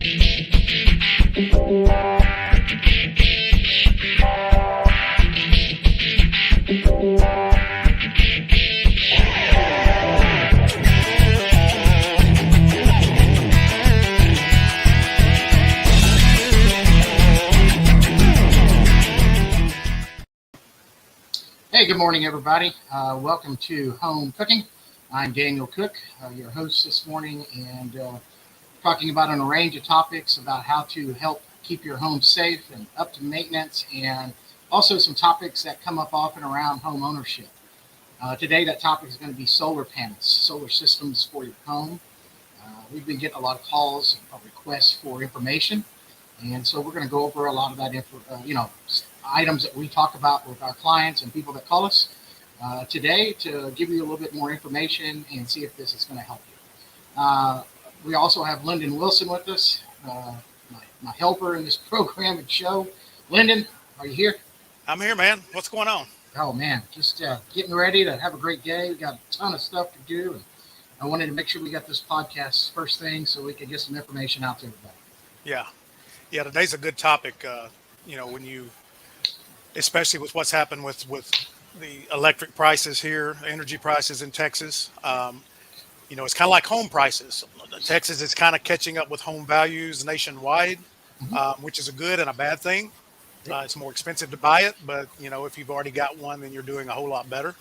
Hey, good morning, everybody. Welcome to Home Cooking. I'm Daniel Cook, your host this morning, and talking about a range of topics about how to help keep your home safe and up to maintenance, and also some topics that come up often around home ownership. Today, that topic is going to be solar panels, solar systems for your home. We've been getting a lot of calls and requests for information, and so we're going to go over a lot of that items that we talk about with our clients and people that call us today to give you a little bit more information and see if this is going to help you. We also have Lyndon Wilson with us, my helper in this program and show. Lyndon, are you here? I'm here, man. What's going on? Oh, man, just getting ready to have a great day. We got a ton of stuff to do, and I wanted to make sure we got this podcast first thing so we could get some information out to everybody. Yeah, today's a good topic. Especially with what's happened with the electric prices here, energy prices in Texas. It's kind of like home prices. Texas is kind of catching up with home values nationwide, which is a good and a bad thing. It's more expensive to buy it, but if you've already got one, then you're doing a whole lot better.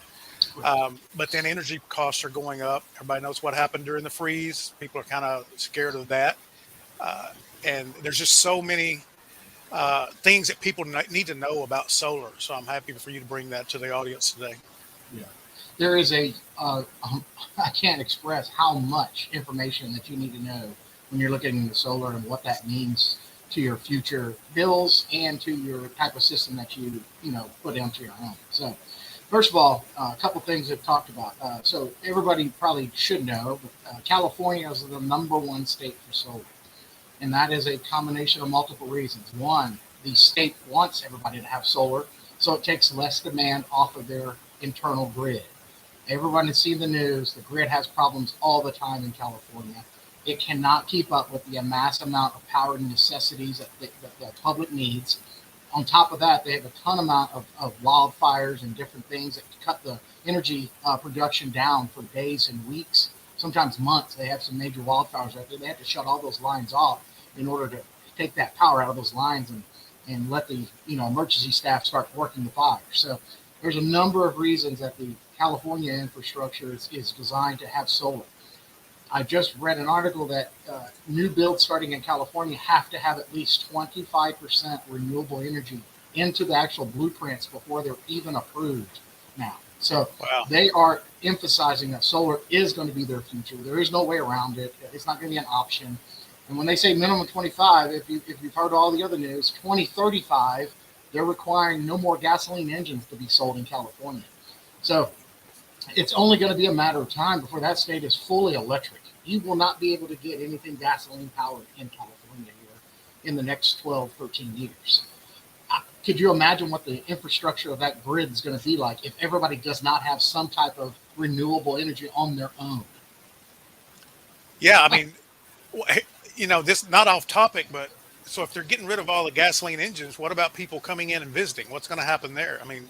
But then energy costs are going up. Everybody knows what happened during the freeze. People are kind of scared of that. And there's just so many things that people need to know about solar. So I'm happy for you to bring that to the audience today. Yeah, there is I can't express how much information that you need to know when you're looking into solar and what that means to your future bills and to your type of system that you put into your home. So first of all, a couple things I've talked about. So everybody probably should know, but California is the number one state for solar. And that is a combination of multiple reasons. One, the state wants everybody to have solar, so it takes less demand off of their internal grid. Everyone has seen the news. The grid has problems all the time in California. It cannot keep up with the mass amount of power necessities that the public needs. On top of that, they have a ton amount of wildfires and different things that cut the energy production down for days and weeks, sometimes months. They have some major wildfires out there. They have to shut all those lines off in order to take that power out of those lines and let the emergency staff start working the fire. So there's a number of reasons that the California infrastructure is designed to have solar. I just read an article that new builds starting in California have to have at least 25% renewable energy into the actual blueprints before they're even approved now. So They are emphasizing that solar is going to be their future. There is no way around it. It's not going to be an option. And when they say minimum 25, if you've heard all the other news, 2035, they're requiring no more gasoline engines to be sold in California. So it's only going to be a matter of time before that state is fully electric. You will not be able to get anything gasoline powered in California here in the next 12, 13 years. Could you imagine what the infrastructure of that grid is going to be like if everybody does not have some type of renewable energy on their own? Yeah, I mean, this not off topic, but so if they're getting rid of all the gasoline engines, what about people coming in and visiting? What's going to happen there? I mean,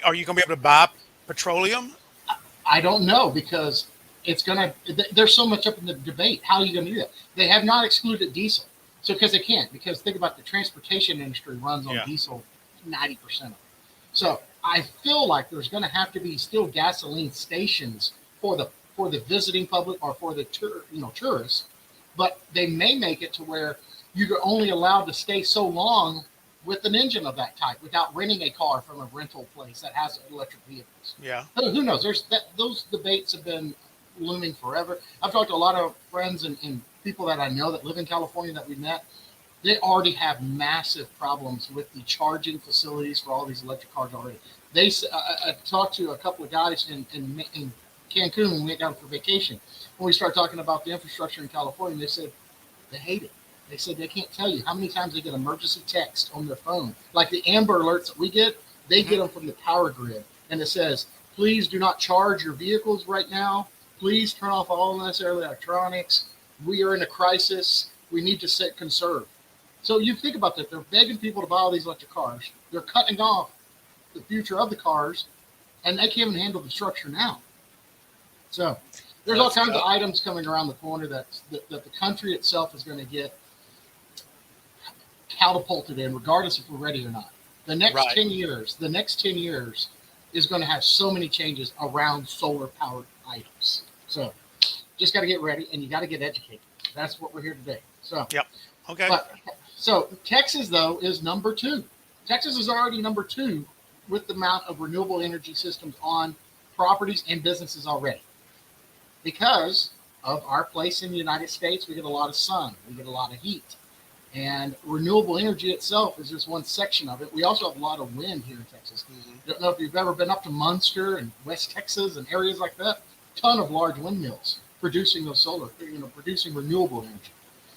are you going to be able to buy petroleum? I don't know, because there's so much up in the debate. How are you going to do that? They have not excluded diesel. So because they can't, because think about the transportation industry runs on diesel 90% of it. So I feel like there's going to have to be still gasoline stations for the visiting public or for the tourists, but they may make it to where you're only allowed to stay so long with an engine of that type without renting a car from a rental place that has electric vehicles. Yeah. Who knows? Those debates have been looming forever. I've talked to a lot of friends and people that I know that live in California that we met. They already have massive problems with the charging facilities for all these electric cars already. I talked to a couple of guys in Cancun when we went down for vacation. When we started talking about the infrastructure in California, they said they hate it. They said they can't tell you how many times they get emergency text on their phone. Like the Amber Alerts that we get, they get them from the power grid. And it says, please do not charge your vehicles right now. Please turn off all unnecessary electronics. We are in a crisis. We need to conserve. So you think about that. They're begging people to buy all these electric cars. They're cutting off the future of the cars, and they can't even handle the structure now. So there's all That's kinds of tough. items coming around the corner that the country itself is going to get catapulted in, regardless if we're ready or not. Right. The next 10 years is going to have so many changes around solar powered items. So just got to get ready, and you got to get educated. That's what we're here today. So, Yep. Okay. but so Texas though is number two. Texas is already number two with the amount of renewable energy systems on properties and businesses already, because of our place in the United States. We get a lot of sun, we get a lot of heat, and renewable energy itself is just one section of it. We also have a lot of wind here in Texas. Hmm. I don't know if you've ever been up to Munster and West Texas and areas like that. Ton of large windmills producing those solar, producing renewable energy.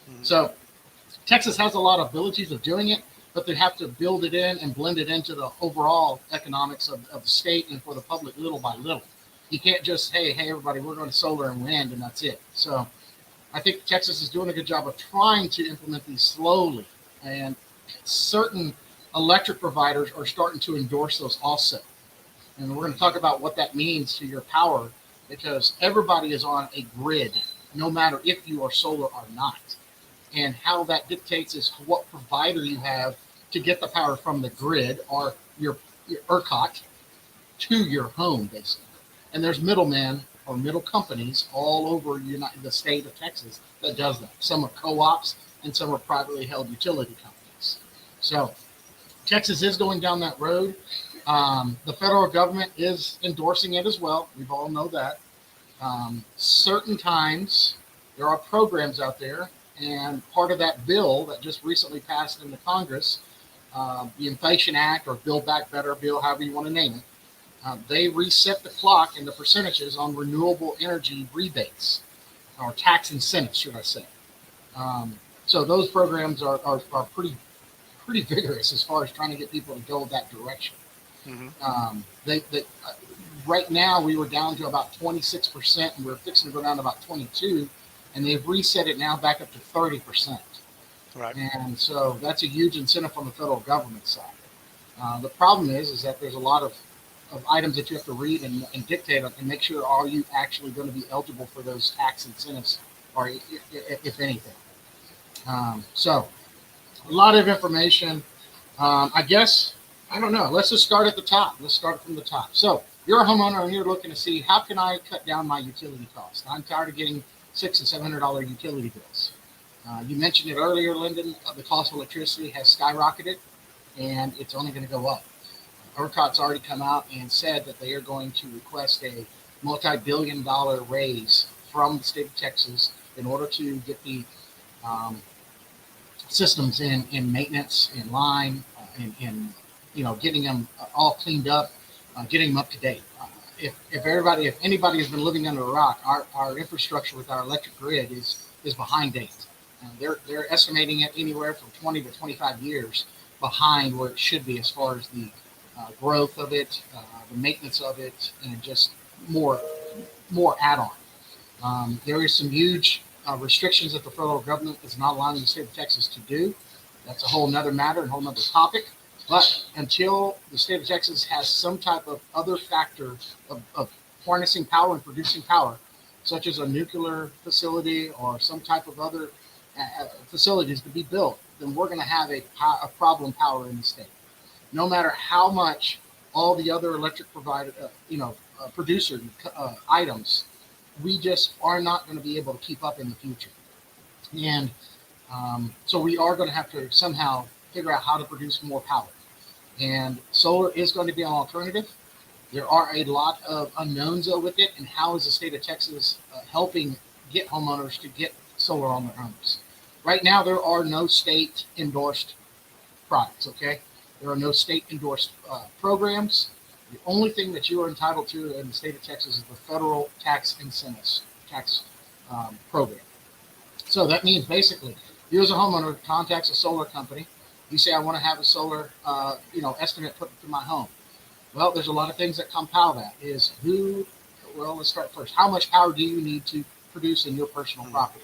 Hmm. So Texas has a lot of abilities of doing it, but they have to build it in and blend it into the overall economics of the state and for the public little by little. You can't just, hey, everybody, we're going to solar and wind, and that's it. So I think Texas is doing a good job of trying to implement these slowly, and certain electric providers are starting to endorse those also. And we're going to talk about what that means to your power, because everybody is on a grid, no matter if you are solar or not. And how that dictates is what provider you have to get the power from the grid, or your ERCOT, to your home, basically. And there's middlemen or middle companies all over the state of Texas that does that. Some are co-ops and some are privately held utility companies. So Texas is going down that road. The federal government is endorsing it as well. We all know that. Certain times there are programs out there, and part of that bill that just recently passed in the Congress, the Inflation Act or Build Back Better bill, however you want to name it, they reset the clock and the percentages on renewable energy rebates, or tax incentives, should I say. So those programs are pretty vigorous as far as trying to get people to go that direction. Hmm. Right now we were down to about 26%, and we're fixing to go down to about 22, and they've reset it now back up to 30%. Right. And so that's a huge incentive from the federal government side. The problem is that there's a lot of items that you have to read and dictate on, and make sure, are you actually going to be eligible for those tax incentives, or if anything. So a lot of information. I guess, I don't know. Let's just start at the top. Let's start from the top. So you're a homeowner and you're looking to see, how can I cut down my utility costs? I'm tired of getting $600 and $700 utility bills. You mentioned it earlier, Lyndon. The cost of electricity has skyrocketed, and it's only going to go up. ERCOT's already come out and said that they are going to request a multi-billion-dollar raise from the state of Texas in order to get the systems in maintenance, in line, in getting them all cleaned up, getting them up to date. If anybody has been living under a rock, our infrastructure with our electric grid is behind date. They're estimating it anywhere from 20 to 25 years behind where it should be, as far as the growth of it, the maintenance of it, and just more add-on. There is some huge restrictions that the federal government is not allowing the state of Texas to do. That's a whole nother matter and a whole nother topic. But until the state of Texas has some type of other factor of harnessing power and producing power, such as a nuclear facility or some type of other facilities to be built, then we're going to have a problem power in the state. No matter how much all the other electric producer items, we just are not going to be able to keep up in the future. And so we are going to have to somehow figure out how to produce more power. And solar is going to be an alternative. There are a lot of unknowns with it, and how is the state of Texas helping get homeowners to get solar on their homes? Right now, there are no state endorsed products, okay? There are no state endorsed programs. The only thing that you are entitled to in the state of Texas is the federal tax incentives tax program. So that means basically, you as a homeowner contacts a solar company. You say, I want to have a solar estimate put to my home. Well, there's a lot of things that compile that. Let's start first. How much power do you need to produce in your personal property?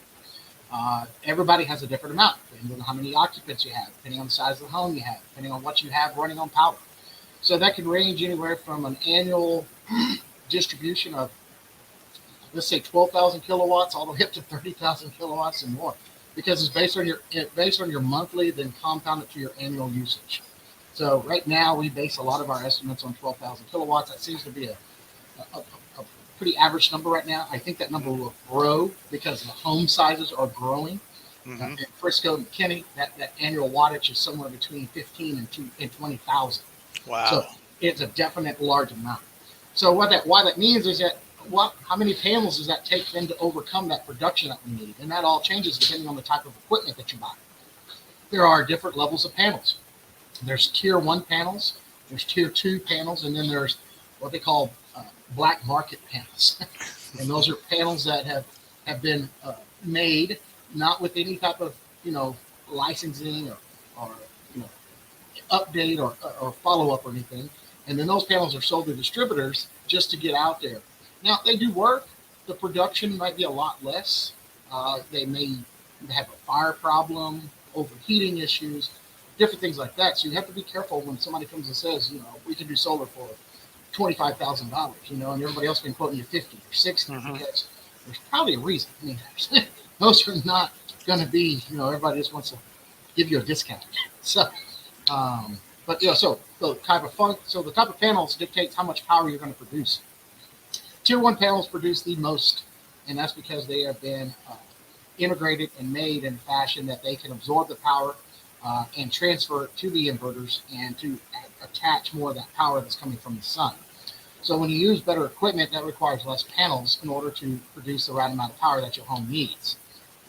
Everybody has a different amount, depending on how many occupants you have, depending on the size of the home you have, depending on what you have running on power. So that could range anywhere from an annual distribution of, let's say, 12,000 kilowatts all the way up to 30,000 kilowatts and more, because it's based on your monthly, then compounded to your annual usage. So right now we base a lot of our estimates on 12,000 kilowatts. That seems to be a pretty average number right now. I think that number will grow because the home sizes are growing. In Frisco and McKinney, that annual wattage is somewhere between 15 and 20,000. Wow. So it's a definite large amount. So why that means is that how many panels does that take then to overcome that production that we need? And that all changes depending on the type of equipment that you buy. There are different levels of panels. There's tier 1 panels, there's tier 2 panels, and then there's what they call black market panels. And those are panels that have been made not with any type of licensing or update or follow up or anything. And then those panels are sold to distributors just to get out there. Now they do work. The production might be a lot less. They may have a fire problem, overheating issues, different things like that. So you have to be careful when somebody comes and says, we can do solar for $25,000, and everybody else been quoting you 50 or 60 because there's probably a reason. I mean, most are not going to be, everybody just wants to give you a discount. So, so the type of panels dictates how much power you're going to produce. Tier 1 panels produce the most, and that's because they have been integrated and made in a fashion that they can absorb the power and transfer it to the inverters and to attach more of that power that's coming from the sun. So when you use better equipment, that requires less panels in order to produce the right amount of power that your home needs.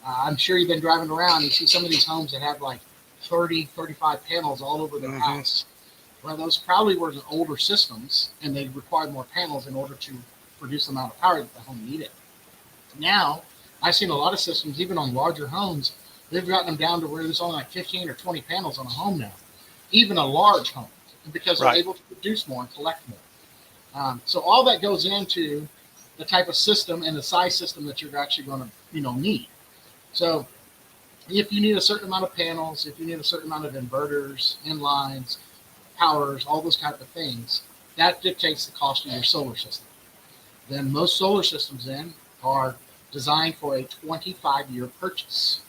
I'm sure you've been driving around and you see some of these homes that have like 30, 35 panels all over their house. Well, those probably were the older systems, and they required more panels in order to produce the amount of power that the home needed. Now, I've seen a lot of systems, even on larger homes, they've gotten them down to where there's only like 15 or 20 panels on a home now, even a large home, because they're able to produce more and collect more. So all that goes into the type of system and the size system that you're actually going to need. So if you need a certain amount of panels, if you need a certain amount of inverters, inlines, powers, all those type of things, that dictates the cost of your solar system. Then most solar systems then are designed for a 25-year purchase.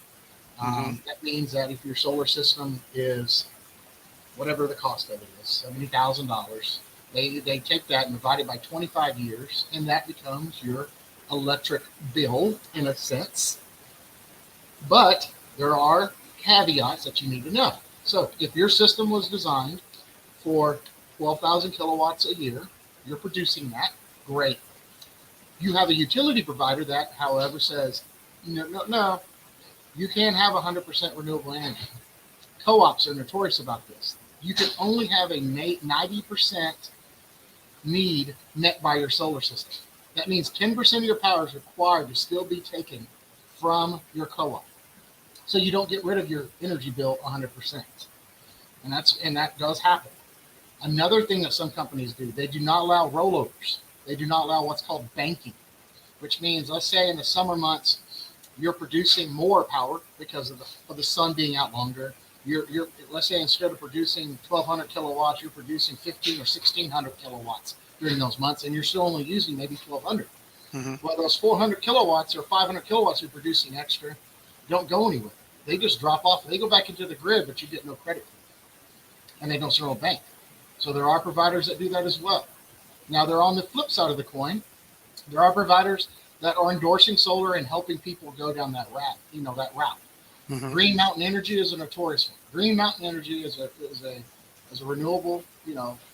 That means that if your solar system is whatever the cost of it is, $70,000, they take that and divide it by 25 years, and that becomes your electric bill in a sense. But there are caveats that you need to know. So if your system was designed for 12,000 kilowatts a year, you're producing that, great. You have a utility provider that, however, says, no, you can't have 100% renewable energy. Co-ops are notorious about this. You can only have a 90% need met by your solar system. That means 10% of your power is required to still be taken from your co-op. So you don't get rid of your energy bill 100%. And that does happen. Another thing that some companies do, they do not allow rollovers. They do not allow what's called banking, which means, let's say in the summer months, you're producing more power because of the sun being out longer. You're let's say instead of producing 1,200 kilowatts, you're producing 1,500 or 1,600 kilowatts during those months, and you're still only using maybe 1,200. Well, those 400 kilowatts or 500 kilowatts you're producing extra don't go anywhere. They just drop off. They go back into the grid, but you get no credit for them, and they don't serve a bank. So there are providers that do that as well. Now, they're on the flip side of the coin. There are providers that are endorsing solar and helping people go down that route. Green Mountain Energy is a notorious one. Green Mountain Energy is a renewable,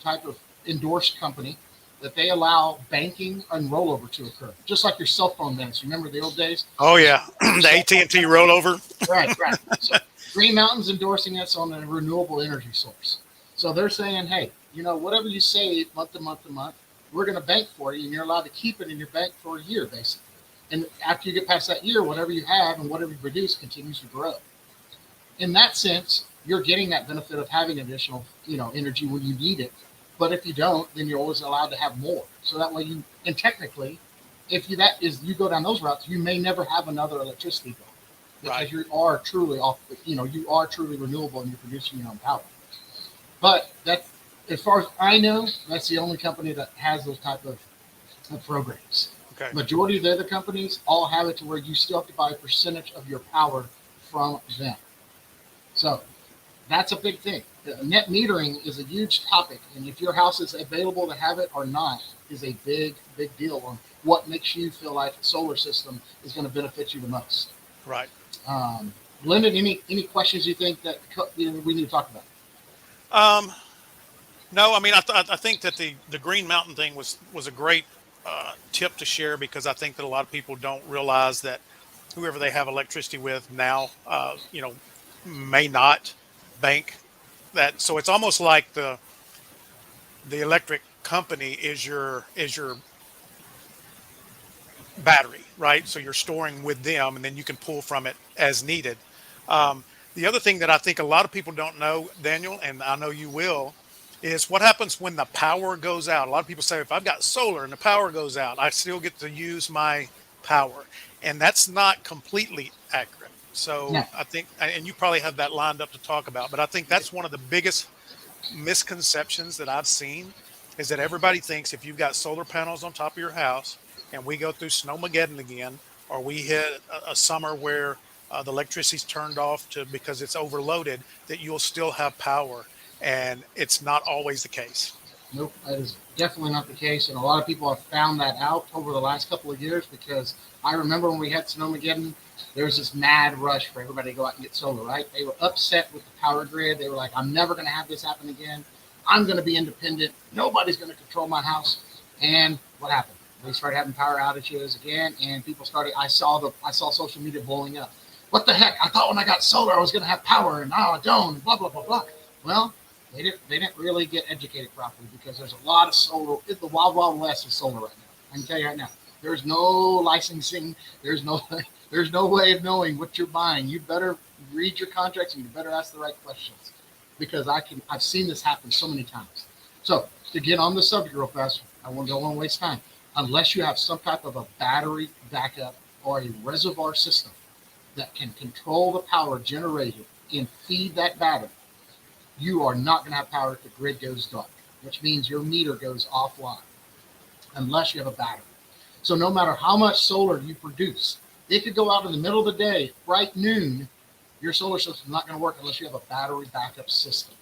type of endorsed company that they allow banking and rollover to occur, just like your cell phone minutes. Remember the old days? Oh yeah, the AT&T rollover. Right. So Green Mountain's endorsing us on a renewable energy source. So they're saying, hey, whatever you save month to month to month, we're going to bank for you, and you're allowed to keep it in your bank for a year, basically. And after you get past that year, whatever you have and whatever you produce continues to grow. In that sense, you're getting that benefit of having additional, energy when you need it. But if you don't, then you're always allowed to have more. So that way and technically, if you go down those routes, you may never have another electricity bill. because you are truly off. You are truly renewable and you're producing your own power. But that, as far as I know, that's the only company that has those type of programs. Okay. Majority of the other companies all have it to where you still have to buy a percentage of your power from them. So that's a big thing. Net metering is a huge topic, and if your house is available to have it or not is a big, big deal on what makes you feel like a solar system is going to benefit you the most. Right. Lyndon, any questions you think that we need to talk about? No, I mean, I think that the Green Mountain thing was a great tip to share, because I think that a lot of people don't realize that whoever they have electricity with now, may not bank that. So it's almost like the electric company is your battery, right? So you're storing with them, and then you can pull from it as needed. The other thing that I think a lot of people don't know, Daniel, and I know you will, is what happens when the power goes out. A lot of people say, if I've got solar and the power goes out, I still get to use my power. And that's not completely accurate. So No. I think, and you probably have that lined up to talk about, but I think that's one of the biggest misconceptions that I've seen, is that everybody thinks if you've got solar panels on top of your house and we go through snowmageddon again, or we hit a summer where the electricity's turned off because it's overloaded, that you'll still have power. And it's not always the case. Nope, that is definitely not the case, and a lot of people have found that out over the last couple of years, because I remember when we had Snowmageddon, there was this mad rush for everybody to go out and get solar, right? They were upset with the power grid. They were like, I'm never going to have this happen again. I'm going to be independent. Nobody's going to control my house. And what happened? They started having power outages again, and people started. I saw social media blowing up. What the heck? I thought when I got solar, I was going to have power, and now I don't. And blah blah blah blah. Well, they didn't really get educated properly, because there's a lot of solar. It's the wild, wild west of solar right now. I can tell you right now. There's no licensing. There's no way of knowing what you're buying. You better read your contracts, and you better ask the right questions, because I've seen this happen so many times. So to get on the subject real fast, I don't want to waste time. Unless you have some type of a battery backup or a reservoir system that can control the power generated and feed that battery, you are not going to have power if the grid goes dark, which means your meter goes offline, unless you have a battery. So no matter how much solar you produce, it could go out in the middle of the day, right noon, your solar system is not going to work unless you have a battery backup system.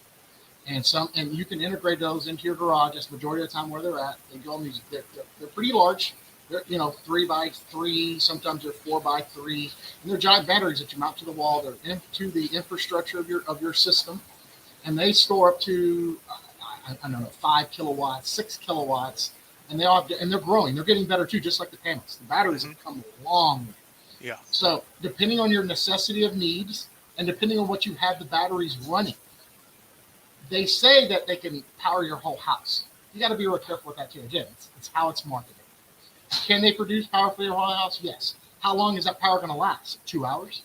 And you can integrate those into your garage. That's the majority of the time where they're at. They go on these. They're pretty large. They're 3x3. Sometimes they're 4x3, and they're giant batteries that you mount to the wall. They're into the infrastructure of your system, and they store up to I don't know, 5 kilowatts, 6 kilowatts, and they're growing. They're getting better too, just like the panels. The batteries have come a long way. Yeah. So depending on your necessity of needs, and depending on what you have the batteries running, they say that they can power your whole house. You got to be real careful with that too. Again, it's how it's marketed. Can they produce power for your whole house? Yes. How long is that power going to last? 2 hours?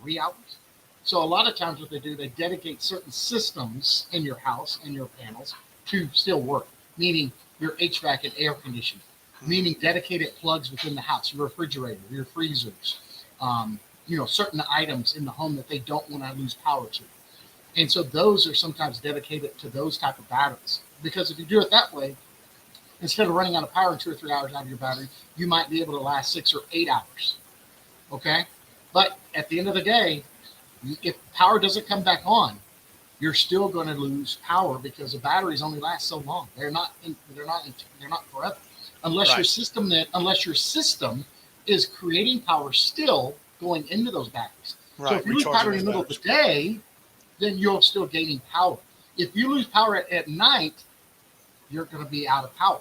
3 hours? So a lot of times what they do, they dedicate certain systems in your house and your panels to still work, meaning your HVAC and air conditioning, meaning dedicated plugs within the house, your refrigerator, your freezers, certain items in the home that they don't want to lose power to. And so those are sometimes dedicated to those type of batteries. Because if you do it that way, instead of running out of power in 2 or 3 hours out of your battery, you might be able to last 6 or 8 hours. Okay? But at the end of the day, if power doesn't come back on, you're still going to lose power, because the batteries only last so long. They're not forever. Unless your system is creating power still going into those batteries. Right. So if you lose power in the middle of the day, then you're still gaining power. If you lose power at night, you're going to be out of power.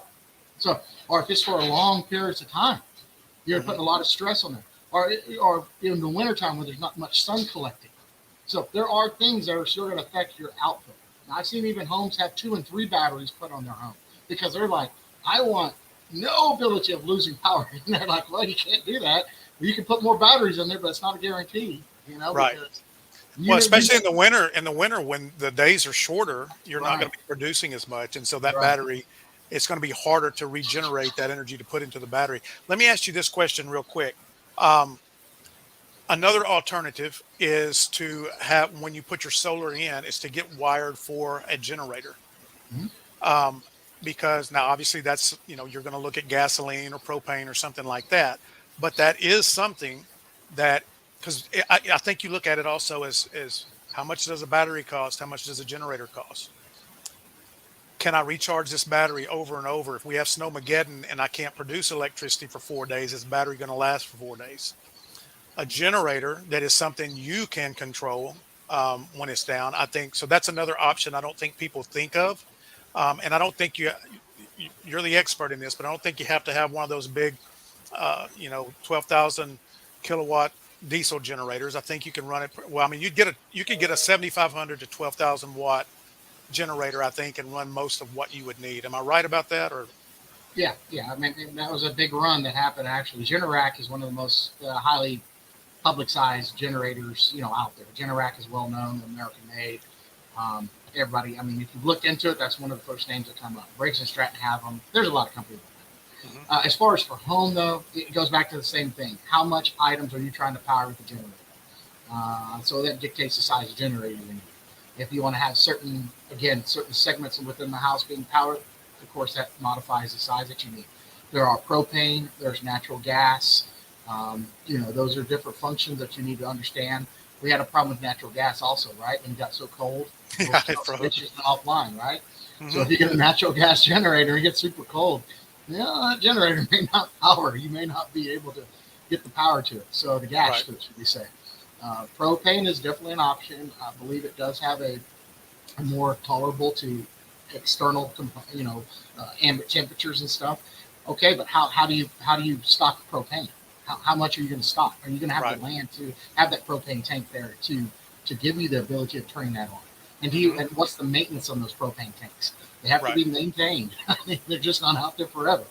So, or if it's for a long periods of time, you're putting a lot of stress on there. Or in the wintertime when there's not much sun collecting. So there are things that are still going to affect your output. Now, I've seen even homes have 2 and 3 batteries put on their home, because they're like, I want no ability of losing power. And they're like, well, you can't do that. You can put more batteries in there, but it's not a guarantee, Right. Well, especially in the winter when the days are shorter, you're not going to be producing as much. And so that battery, it's going to be harder to regenerate that energy to put into the battery. Let me ask you this question real quick. Another alternative is to have, when you put your solar in, is to get wired for a generator. Mhm. Um, because now obviously that's, you're going to look at gasoline or propane or something like that. But that is something that, because I think you look at it also as how much does a battery cost? How much does a generator cost? Can I recharge this battery over and over? If we have snowmageddon and I can't produce electricity for 4 days, is the battery going to last for 4 days? A generator that is something you can control when it's down. I think so. That's another option I don't think people think of, and I don't think you're the expert in this, but I don't think you have to have one of those big, 12,000 kilowatt diesel generators. I think you can run it. Well, I mean, you could get a 7,500 to 12,000 watt generator, I think, and run most of what you would need. Am I right about that? Or Yeah, yeah. I mean, that was a big run that happened. Actually, Generac is one of the most highly publicized generators, out there. Generac is well known, American made. Everybody, I mean, if you've looked into it, that's one of the first names that come up. Briggs and Stratton have them. There's a lot of companies. Mhm. As far as for home, though, it goes back to the same thing. How much items are you trying to power with the generator? So that dictates the size of generator you need. If you want to have certain segments within the house being powered, of course, that modifies the size that you need. There are propane, there's natural gas. Those are different functions that you need to understand. We had a problem with natural gas also, right? When it got so cold, Yeah, those switches went offline, right? So Mhm. if you get a natural gas generator and it gets super cold, that generator may not power. You may not be able to get the power to it. So the gas Right. switch, should we say. Propane is definitely an option. I believe it does have a more tolerable to external, ambient temperatures and stuff. Okay, but how do you stock propane? How much are you going to stock? Are you going to have Right. the land to have that propane tank there to give you the ability of turning that on? And Mhm. what's the maintenance on those propane tanks? They have to Right. be maintained. They're just not out there forever.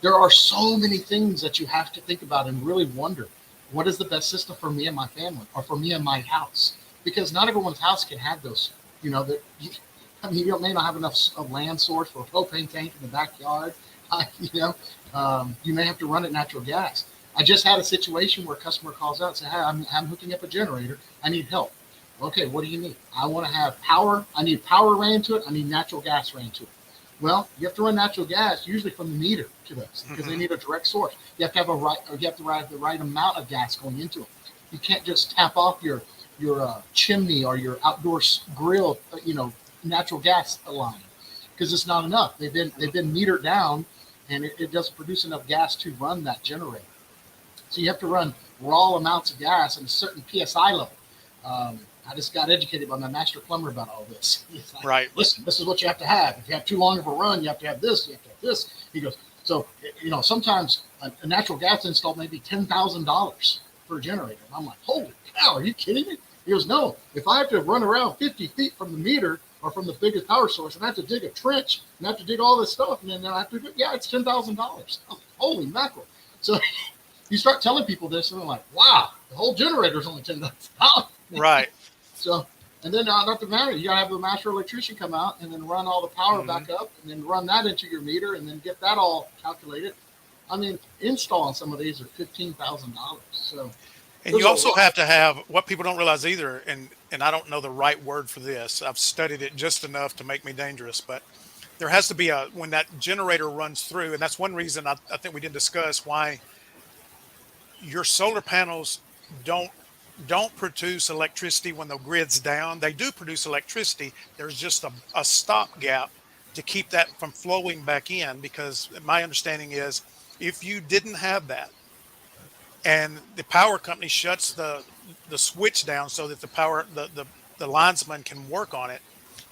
There are so many things that you have to think about and really wonder what is the best system for me and my family or for me and my house, because not everyone's house can have those. That I mean, you may not have enough of land source for a propane tank in the backyard. You may have to run it natural gas. I just had a situation where a customer calls out and says, "Hey, I'm hooking up a generator. I need help." Okay, what do you need? I want to have power. I need power ran to it. I need natural gas ran to it. Well, you have to run natural gas usually from the meter to this because they Mhm. need a direct source. You have to have the right amount of gas going into it. You can't just tap off your chimney or your outdoor grill, natural gas line, because it's not enough. They've been metered down, and it doesn't produce enough gas to run that generator. So you have to run raw amounts of gas at a certain psi level. I just got educated by my master plumber about all this. He's like, Right. listen, this is what you have to have. If you have too long of a run, you have to have this. You have to have this. He goes, so sometimes a natural gas install may be $10,000 for a generator. And I'm like, holy cow, are you kidding me? He goes, no. If I have to run around 50 feet from the meter or from the biggest power source, and I have to dig a trench and I have to dig all this stuff, and then I have to do, yeah, it's $10,000. Holy mackerel! So you start telling people this, and they're like, "Wow, the whole generator is only $10,000." Right. So, and then not to matter, you gotta have the master electrician come out and then run all the power Mhm. back up, and then run that into your meter, and then get that all calculated. I mean, installing some of these are $15,000. So And there's you a also lot. have to have what people don't realize either, and I don't know the right word for this. I've studied it just enough to make me dangerous, but there has to be a when that generator runs through, and that's one reason I think we didn't discuss why your solar panels don't don't produce electricity when the grid's down. They do produce electricity. There's just a stopgap to keep that from flowing back in, because my understanding is if you didn't have that and the power company shuts the switch down so that the linesman can work on it,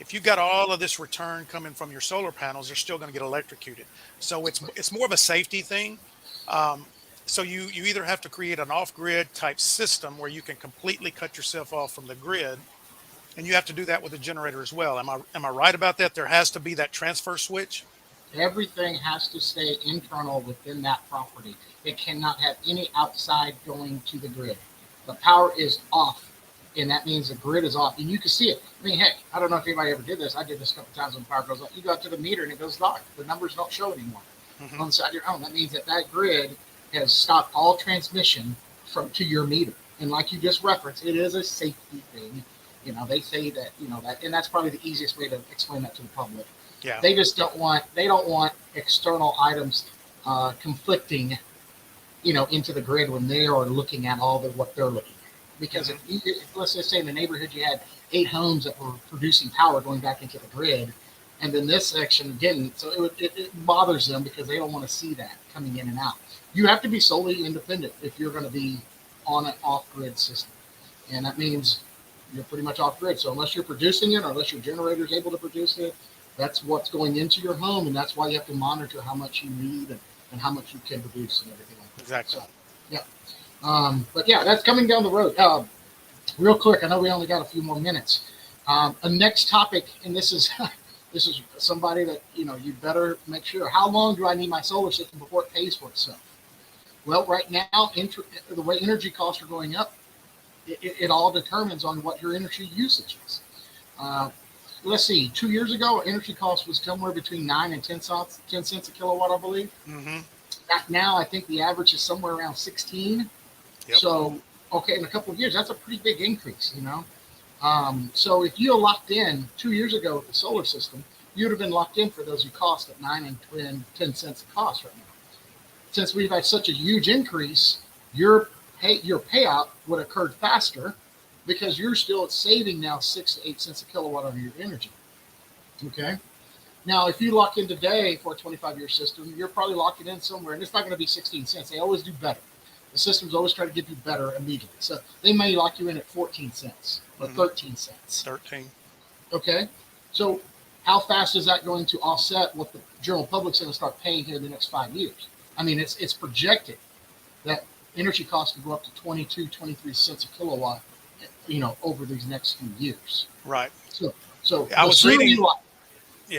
if you got all of this return coming from your solar panels, they're still going to get electrocuted. So it's more of a safety thing. um, so you either have to create an off-grid type system where you can completely cut yourself off from the grid, and you have to do that with a generator as well. Am I right about that? There has to be that transfer switch. Everything has to stay internal within that property. It cannot have any outside going to the grid. The power is off, and that means the grid is off. And you can see it. I mean, heck, I don't know if anybody ever did this. I did this a couple times when the power goes off. You go out to the meter and it goes dark. The numbers don't show anymore Hmm. on the side of your home. That means that grid has stopped all transmission from to your meter. And like you just referenced, it is a safety thing. They say that, that, and that's probably the easiest way to explain that to the public. Yeah. They don't want external items conflicting, into the grid when they are looking at what they're looking at. Because if let's just say in the neighborhood you had 8 homes that were producing power going back into the grid, and then this section didn't, so it bothers them because they don't want to see that coming in and out. You have to be solely independent if you're going to be on an off-grid system, and that means you're pretty much off-grid. So unless you're producing it, or unless your generator is able to produce it, that's what's going into your home, and that's why you have to monitor how much you need and how much you can produce and everything like that. Exactly. So, yeah. But yeah, that's coming down the road. Real quick, I know we only got a few more minutes. A next topic, and this is this is somebody that you better make sure. How long do I need my solar system before it pays for itself? Well, right now, the way energy costs are going up, it all determines on what your energy usage is. Let's see. 2 years ago, energy cost was somewhere between 9 and 10 cents a kilowatt, I believe. Mm-hmm. Now, I think the average is somewhere around 16. Yep. So, okay, in a couple of years, that's a pretty big increase, So if you locked in 2 years ago with the solar system, you'd have been locked in for those who cost at 9 and 10 cents a cost right now. Since we've had such a huge increase, your payout would have occurred faster because you're still saving now 6 to 8 cents a kilowatt on your energy. Okay. Now, if you lock in today for a 25-year system, you're probably locking in somewhere, and it's not going to be 16 cents. They always do better. The systems always try to give you better immediately. So they may lock you in at 14 cents or 13 cents. 13. Okay. So how fast is that going to offset what the general public's going to start paying here in the next 5 years? I mean, it's projected that energy costs could go up to 22, 23 cents a kilowatt, over these next few years. Right. So I was reading.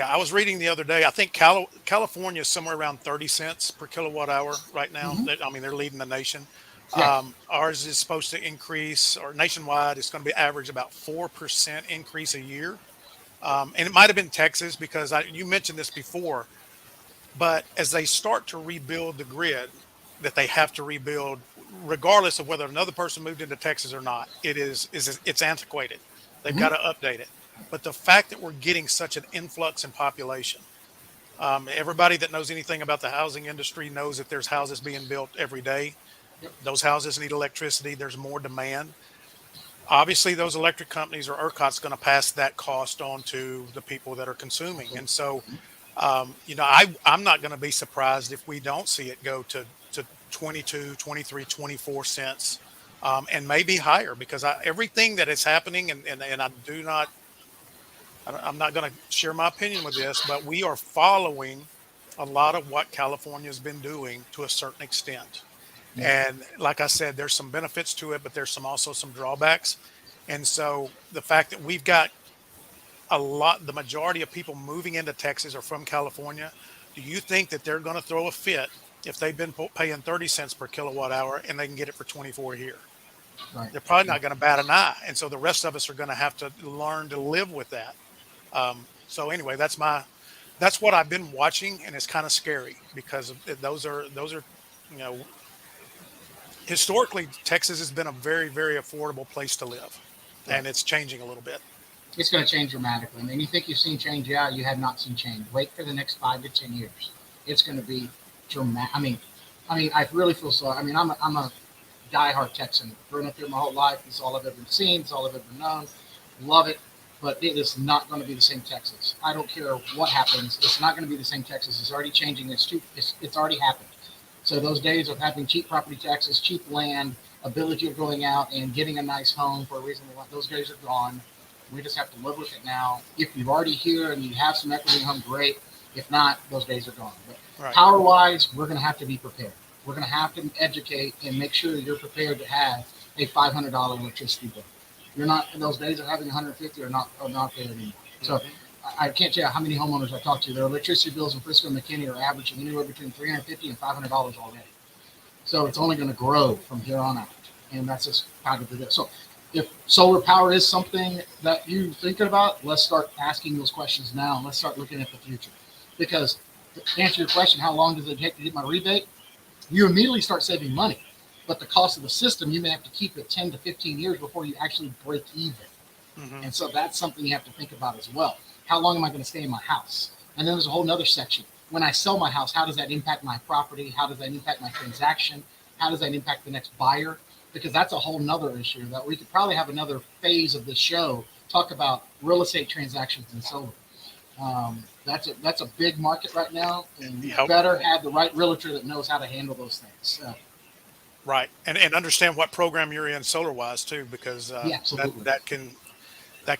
I was reading the other day. I think California is somewhere around 30 cents per kilowatt hour right now. Mm-hmm. They're leading the nation. Yeah. Ours is supposed to increase, or nationwide, it's going to be average about 4% increase a year. And it might have been Texas because you mentioned this before. But as they start to rebuild the grid that they have to rebuild, regardless of whether another person moved into Texas or not, it's antiquated. They've got to update it. But the fact that we're getting such an influx in population, everybody that knows anything about the housing industry knows that there's houses being built every day. Yep. Those houses need electricity. There's more demand. Obviously, those electric companies or ERCOT's going to pass that cost on to the people that are consuming. And so, I'm not going to be surprised if we don't see it go to 22, 23, 24 cents, and maybe higher, because everything that is happening, and I'm not going to share my opinion with this, but we are following a lot of what California has been doing to a certain extent. Yeah. And like I said, there's some benefits to it, but there's also some drawbacks. And so the fact that we've got the majority of people moving into Texas are from California, do you think that they're going to throw a fit if they've been paying 30 cents per kilowatt hour and they can get it for 24 here? Right. They're probably not going to bat an eye. And so the rest of us are going to have to learn to live with that. So anyway, that's what I've been watching, and it's kind of scary because those are, historically, Texas has been a very, very affordable place to live, and it's changing a little bit. It's going to change dramatically. I mean, you think you've seen change? Yeah, you have not seen change. Wait for the next 5 to 10 years. It's going to be dramatic. I mean, I really feel sorry. I mean, I'm a diehard Texan. Grown up here my whole life. It's all I've ever seen. It's all I've ever known. Love it. But it is not going to be the same Texas. I don't care what happens. It's not going to be the same Texas. It's already changing. It's already happened. So those days of having cheap property taxes, cheap land, ability of going out and getting a nice home for a reasonable amount, those days are gone. We just have to live with it now. If you're already here and you have some equity in home, great. If not, those days are gone. But power-wise, we're going to have to be prepared. We're going to have to educate and make sure that you're prepared to have a $500 electricity bill. You're not, in those days of having 150 are not there anymore. So I can't tell you how many homeowners I talk to. Their electricity bills in Frisco and McKinney are averaging anywhere between $350 and $500 already. So it's only going to grow from here on out. And that's just part of it. So if solar power is something that you're thinking about, let's start asking those questions now. And let's start looking at the future. Because to answer your question, how long does it take to get my rebate? You immediately start saving money. but the cost of the system, you may have to keep it 10 to 15 years before you actually break even. And so that's something you have to think about as well. How long am I going to stay in my house? And then there's a whole nother section. When I sell my house, how does that impact my property? How does that impact my transaction? How does that impact the next buyer? Because that's a whole nother issue that we could probably have another phase of the show, talk about real estate transactions and solar. That's a big market right now, and you better have the right realtor that knows how to handle those things. So. Right. And understand what program you're in solar wise too, because that can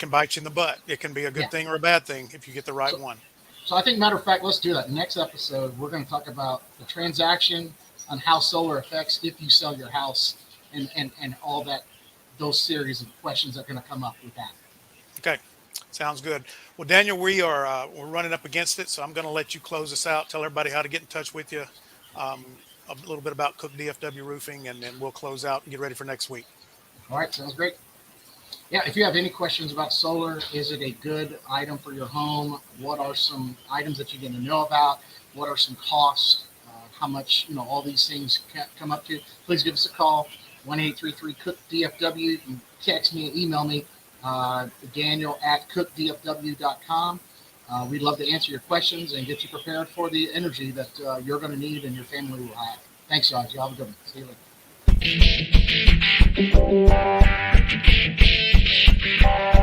bite you in the butt. It can be a good thing or a bad thing if you get the right one. So I think, matter of fact, let's do that. Next episode, we're going to talk about the transaction on how solar affects if you sell your house and all that, those series of questions that are going to come up with that. Okay. Sounds good. Well, Daniel, we're running up against it, so I'm going to let you close us out. Tell everybody how to get in touch with you, a little bit about Cook DFW Roofing, and then we'll close out and get ready for next week. All right, sounds great. Yeah, if you have any questions about solar, is it a good item for your home? What are some items that you're going to know about? What are some costs? How much, all these things come up to? Please give us a call, 1-833-COOK-DFW. You can text me, email me. Daniel@cookdfw.com. We'd love to answer your questions and get you prepared for the energy that you're going to need and your family will have. Thanks, guys. You have a good one. See you later.